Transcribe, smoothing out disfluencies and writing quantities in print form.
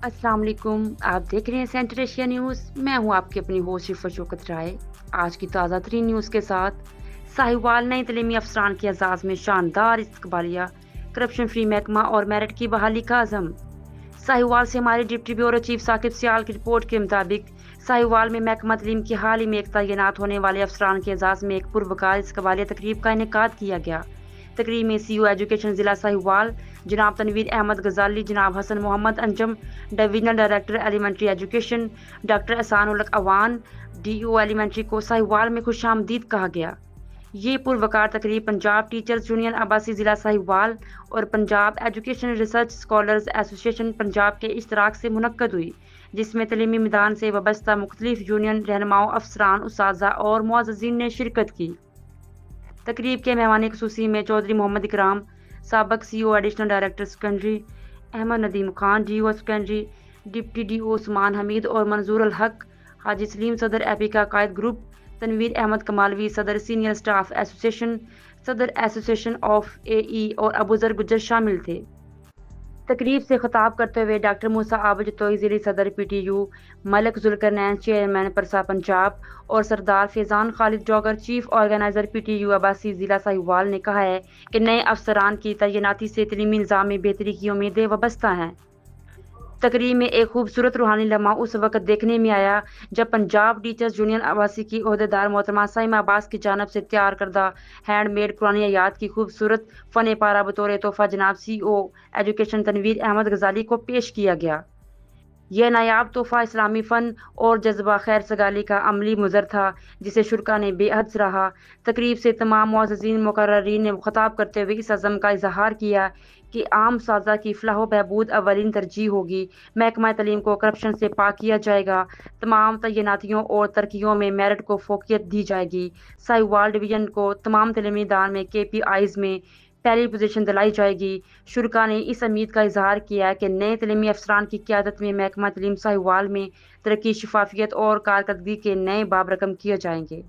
अस्सलाम वालेकुम। आप देख रहे हैं सेंटर एशिया न्यूज़। मैं हूं आपकी अपनी होस्ट शिफा शौकत राय। आज की ताज़ा तरीन न्यूज़ के साथ साहिवाल नई तलीमी अफसरान के एजाज़ में शानदार इस्तकबालिया, करप्शन फ्री महकमा और मेरिट की बहाली का अज़म। साहिवाल से हमारे डिप्टी ब्यूरो चीफ साकिब सियाल की रिपोर्ट के मुताबिक साहिवाल में महकमा तलीम की हाल ही में एक तैनात होने वाले अफसरान के एजाज़ में एक पुरवकार इस्तकबालिया तकरीब का इनेकाद किया गया। तकरीब में सीईओ एजुकेशन ज़िला साहिवाल जनाब तनवीर अहमद गजाली, जनाब Hassan Mohammad Anjum, divisional director elementary education doctor Ehsan ul Awan, do elementary को साहिवाल में खुशामदीद कहा गया। ये पुरवकार तकरीब पंजाब टीचर्स यूनियन आबासी ज़िला साहिवाल और Punjab education research scholars association Punjab के इश्तराक से मुनक्कद हुई, जिसमें तलीमी मैदान से वाबस्ता मुख्तलिफ यूनियन रहनुमाओं, अफसरान, उस्ताज़ा और मुअज़्ज़िज़ीन ने शिरकत की। तकरीब के मेहमान खुसूसी में चौधरी मोहम्मद इकराम, साबक CEO additional director secondary, Ahmad Nadeem Khan DO secondary, deputy DO Usman Hameed और मंजूर अल हक, हाजी सलीम सदर एपिका कायद ग्रुप, तनवीर अहमद कमालवी सदर सीनियर स्टाफ एसोसिएशन, सदर एसोसिएशन ऑफ एई और अबूजर गुज्जर शामिल थे। तकरीब से खिताब करते हुए डॉक्टर मूसा आबद जतोई ज़िली सदर पीटीयू, मलिक जुल्करनैन चेयरमैन परसा पंजाब और Sardar Faizan Khalid Jaugar chief organizer PTU Abbasi ज़िला साहिवाल ने कहा है कि नए अफसरान की तैनाती से तलीमी निज़ाम में बेहतरी की उम्मीदें वाबस्ता हैं। तकरीब में एक खूबसूरत रूहानी लम्हा उस वक्त देखने में आया जब पंजाब टीचर्स यूनियन आबासी की ओहदेदार मोहतरमा साइमा अब्बास की जानब से तैयार करदा हैंडमेड कुरानी आयात की खूबसूरत फ़न पारा बतौर तोहफ़ा जनाब सीईओ एजुकेशन तनवीर अहमद गजाली को पेश किया गया। यह नायाब तोहफ़ा इस्लामी फ़न और जज्बा खैर सगाली का अमली मुज़र था, जिसे शुरका ने बेहद सराहा। तकरीब से तमाम मुअज़्ज़िज़ीन मुक़र्ररीन ने खिताब करते हुए इस अज़म का इज़हार किया कि आम साज़ा की फ़लाह व बहबूद अवलिन तरजीह होगी। महकमा तलीम को करप्शन से पाक किया जाएगा। तमाम तैनातियों और तरक्कियों में मेरिट को फ़ोकियत दी जाएगी। साहिवाल डिवीज़न को तमाम तलीमी दान में KPIs में पहली पोजीशन दिलाई जाएगी। शुरका ने इस उम्मीद का इजहार किया कि नए तलीमी अफसरान की क़यादत में महकमा तलीम साहिवाल में तरक्की, शफाफियत और कारकर्दगी के नए बाब रकम किए जाएंगे।